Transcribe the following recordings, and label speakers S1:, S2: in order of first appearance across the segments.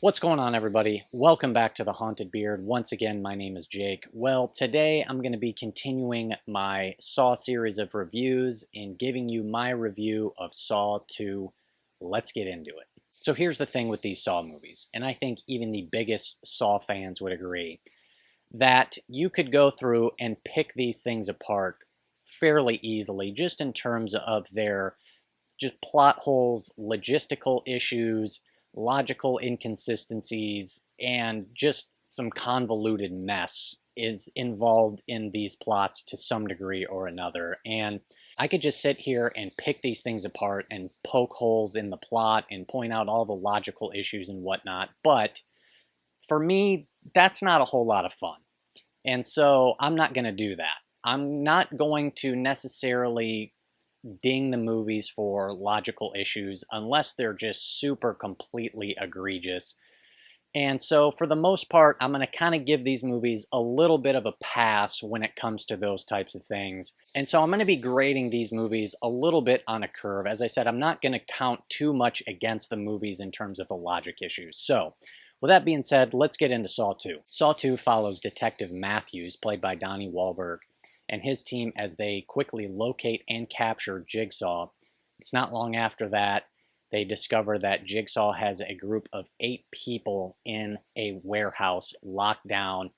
S1: What's going on, everybody? Welcome back to The Haunted Beard. Once again, my name is Jake. Well, today I'm going to be continuing my Saw series of reviews and giving you my review of Saw 2. Let's get into it. So here's the thing with these Saw movies, and I think even the biggest Saw fans would agree, that you could go through and pick these things apart fairly easily, just in terms of their just plot holes, logistical issues, logical inconsistencies, and just some convoluted mess is involved in these plots to some degree or another. And I could just sit here and pick these things apart and poke holes in the plot and point out all the logical issues and whatnot. But for me, that's not a whole lot of fun. And so I'm not going to do that. I'm not going to necessarily ding the movies for logical issues unless they're just super completely egregious. And so for the most part, I'm going to kind of give these movies a little bit of a pass when it comes to those types of things. And so I'm going to be grading these movies a little bit on a curve. As I said, I'm not going to count too much against the movies in terms of the logic issues. So with that being said, let's get into Saw 2. Saw 2 follows Detective Matthews, played by Donnie Wahlberg, and his team as they quickly locate and capture Jigsaw. It's not long after that they discover that Jigsaw has a group of 8 people in a warehouse locked down,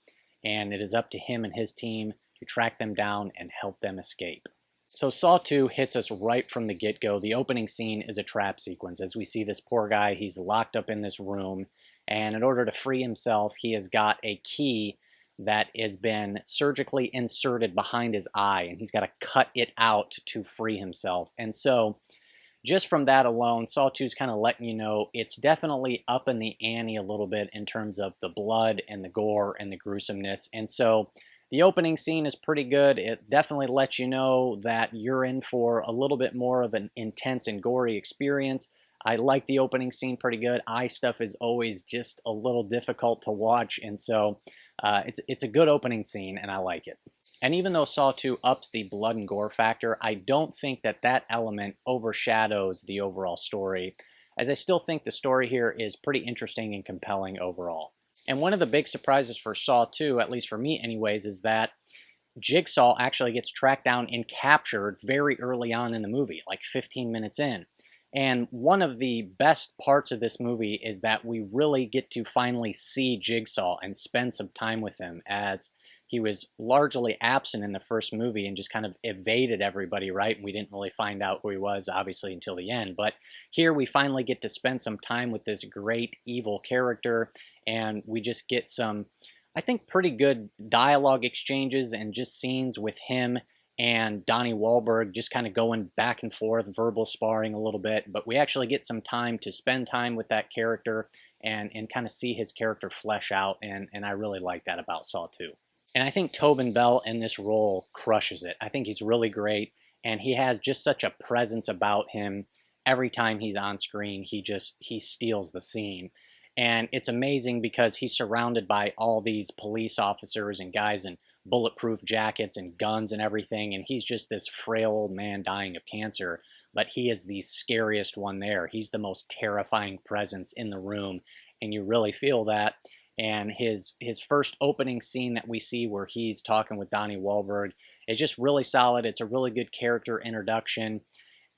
S1: and it is up to him and his team to track them down and help them escape. So Saw 2 hits us right from the get-go. The opening scene is a trap sequence. As we see this poor guy, he's locked up in this room, and in order to free himself, he has got a key that has been surgically inserted behind his eye, and he's got to cut it out to free himself. And so just from that alone, Saw 2 is kind of letting you know it's definitely up in the ante a little bit in terms of the blood and the gore and the gruesomeness. And so the opening scene is pretty good. It definitely lets you know that you're in for a little bit more of an intense and gory experience. I like the opening scene pretty good. Eye stuff is always just a little difficult to watch, and so it's a good opening scene, and I like it. And even though Saw 2 ups the blood and gore factor, I don't think that that element overshadows the overall story, as I still think the story here is pretty interesting and compelling overall. And one of the big surprises for Saw 2, at least for me anyways, is that Jigsaw actually gets tracked down and captured very early on in the movie, like 15 minutes in. And one of the best parts of this movie is that we really get to finally see Jigsaw and spend some time with him, as he was largely absent in the first movie and just kind of evaded everybody, right? We didn't really find out who he was, obviously, until the end. But here we finally get to spend some time with this great evil character, and we just get some, I think, pretty good dialogue exchanges and just scenes with him and Donnie Wahlberg just kind of going back and forth, verbal sparring a little bit, but we actually get some time to spend time with that character and kind of see his character flesh out, and I really like that about Saw 2. And I think Tobin Bell in this role crushes it. I think he's really great, and he has just such a presence about him. Every time he's on screen, he steals the scene. And it's amazing because he's surrounded by all these police officers and guys in bulletproof jackets and guns and everything, and he's just this frail old man dying of cancer, but he is the scariest one there. He's the most terrifying presence in the room, and you really feel that. And his first opening scene that we see where he's talking with Donnie Wahlberg is just really solid. It's a really good character introduction,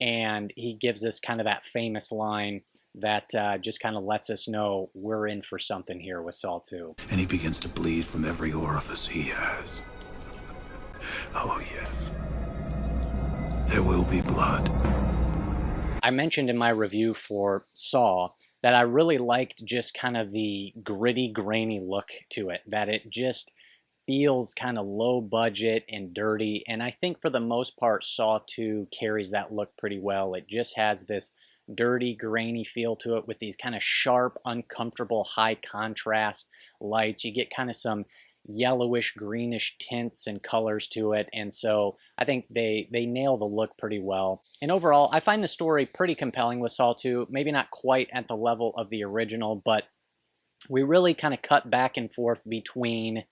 S1: and he gives us kind of that famous line that just kind of lets us know we're in for something here with Saw 2.
S2: And he begins to bleed from every orifice he has. Oh, yes. There will be blood.
S1: I mentioned in my review for Saw that I really liked just kind of the gritty, grainy look to it, that it just feels kind of low budget and dirty, and I think for the most part Saw 2 carries that look pretty well. It just has this dirty, grainy feel to it with these kind of sharp, uncomfortable, high contrast lights. You get kind of some yellowish, greenish tints and colors to it, and so I think they nail the look pretty well. And overall, I find the story pretty compelling with Saw 2. Maybe not quite at the level of the original, but we really kind of cut back and forth between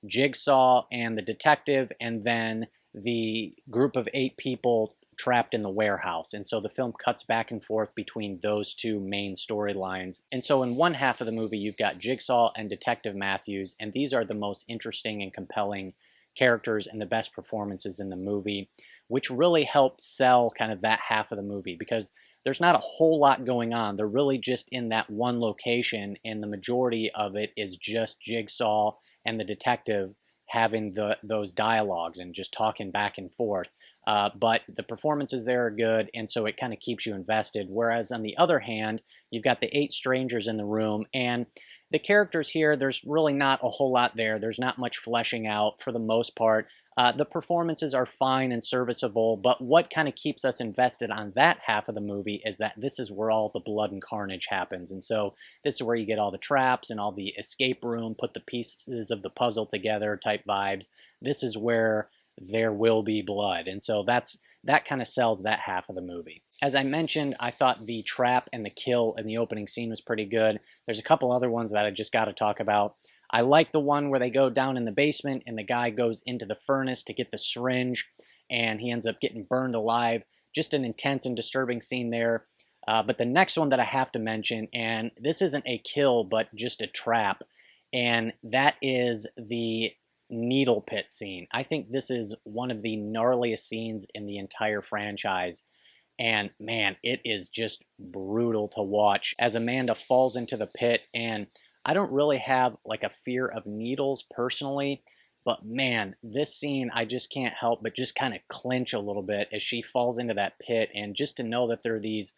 S1: Jigsaw and the detective, and then the group of 8 people trapped in the warehouse. And so the film cuts back and forth between those two main storylines. And so in one half of the movie, you've got Jigsaw and Detective Matthews, and these are the most interesting and compelling characters and the best performances in the movie, which really helps sell kind of that half of the movie, because there's not a whole lot going on. They're really just in that one location, and the majority of it is just Jigsaw and the detective having those dialogues and just talking back and forth. But the performances there are good, and so it kind of keeps you invested. Whereas on the other hand, you've got the 8 strangers in the room, and the characters here, there's really not a whole lot there. There's not much fleshing out for the most part. The performances are fine and serviceable, but what kind of keeps us invested on that half of the movie is that this is where all the blood and carnage happens. And so this is where you get all the traps and all the escape room, put the pieces of the puzzle together type vibes. This is where there will be blood. And so that kind of sells that half of the movie. As I mentioned, I thought the trap and the kill in the opening scene was pretty good. There's a couple other ones that I just got to talk about. I like the one where they go down in the basement and the guy goes into the furnace to get the syringe and he ends up getting burned alive. Just an intense and disturbing scene there. But the next one that I have to mention, and this isn't a kill but just a trap, and that is the needle pit scene. I think this is one of the gnarliest scenes in the entire franchise. And man, it is just brutal to watch as Amanda falls into the pit. And I don't really have like a fear of needles personally, but man, this scene, I just can't help but just kind of clinch a little bit as she falls into that pit. And just to know that there are these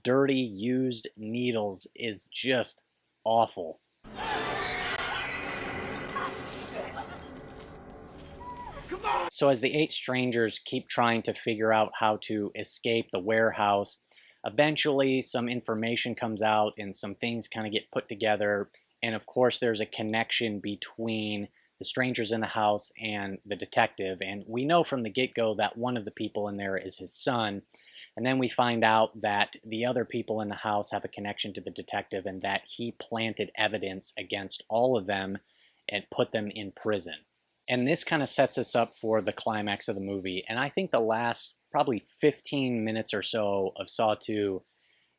S1: dirty, used needles is just awful. So as the 8 strangers keep trying to figure out how to escape the warehouse, eventually some information comes out and some things kind of get put together. And of course, there's a connection between the strangers in the house and the detective. And we know from the get-go that one of the people in there is his son. And then we find out that the other people in the house have a connection to the detective and that he planted evidence against all of them and put them in prison. And this kind of sets us up for the climax of the movie. And I think the last probably 15 minutes or so of Saw 2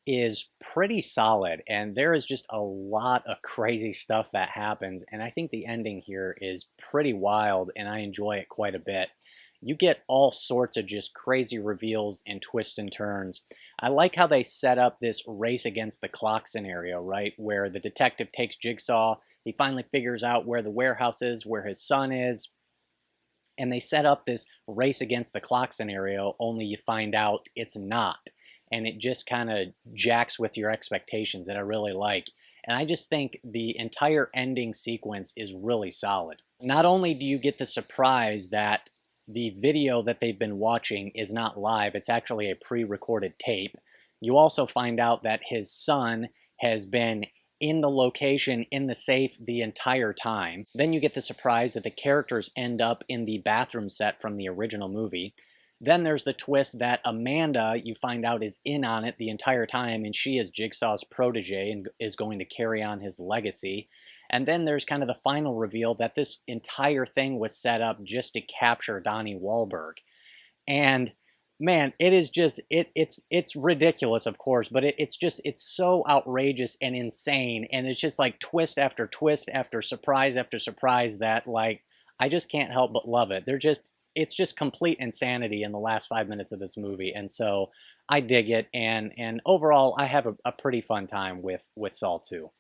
S1: is pretty solid. And there is just a lot of crazy stuff that happens. And I think the ending here is pretty wild, and I enjoy it quite a bit. You get all sorts of just crazy reveals and twists and turns. I like how they set up this race against the clock scenario, right? Where the detective takes Jigsaw, he finally figures out where the warehouse is, where his son is, and they set up this race against the clock scenario, only you find out it's not. And it just kind of jacks with your expectations that I really like. And I just think the entire ending sequence is really solid. Not only do you get the surprise that the video that they've been watching is not live, it's actually a pre-recorded tape, you also find out that his son has been in the location, in the safe, the entire time. Then you get the surprise that the characters end up in the bathroom set from the original movie. Then there's the twist that Amanda, you find out, is in on it the entire time, and she is Jigsaw's protege and is going to carry on his legacy. And then there's kind of the final reveal that this entire thing was set up just to capture Donnie Wahlberg. And man, it is just, it's ridiculous, of course, but it's so outrageous and insane. And it's just like twist after twist after surprise that, like, I just can't help but love it. It's just complete insanity in the last 5 minutes of this movie. And so I dig it. And overall, I have a pretty fun time with Saw 2.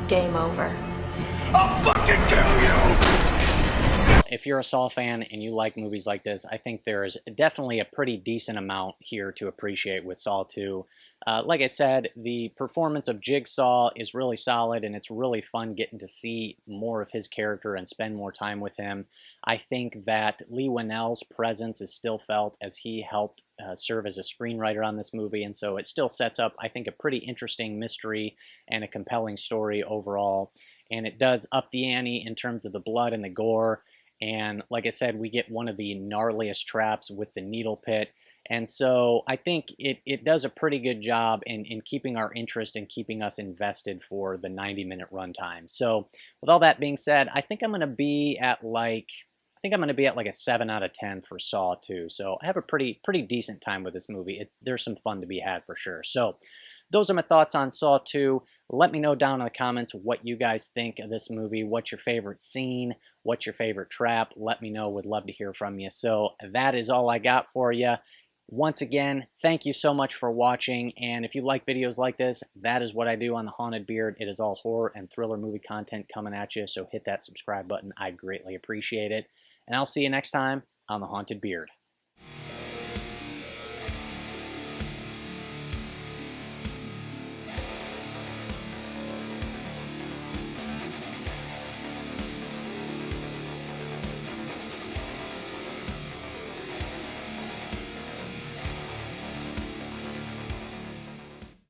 S3: Game over.
S2: I'll fucking kill you!
S1: If you're a Saw fan and you like movies like this, I think there's definitely a pretty decent amount here to appreciate with Saw 2. Like I said, the performance of Jigsaw is really solid, and it's really fun getting to see more of his character and spend more time with him. I think that Leigh Whannell's presence is still felt as he helped serve as a screenwriter on this movie, and so it still sets up, I think, a pretty interesting mystery and a compelling story overall. And it does up the ante in terms of the blood and the gore. And like I said, we get one of the gnarliest traps with the needle pit. And so I think it does a pretty good job in keeping our interest and keeping us invested for the 90-minute runtime. So with all that being said, I think I'm going to be at like think I'm going to be at like a 7 out of 10 for Saw 2. So I have a pretty decent time with this movie. There's some fun to be had for sure. So those are my thoughts on Saw 2. Let me know down in the comments what you guys think of this movie. What's your favorite scene? What's your favorite trap? Let me know. Would love to hear from you. So that is all I got for you. Once again, thank you so much for watching, and if you like videos like this, that is what I do on The Haunted Beard. It is all horror and thriller movie content coming at you, so hit that subscribe button. I greatly appreciate it, and I'll see you next time on The Haunted Beard.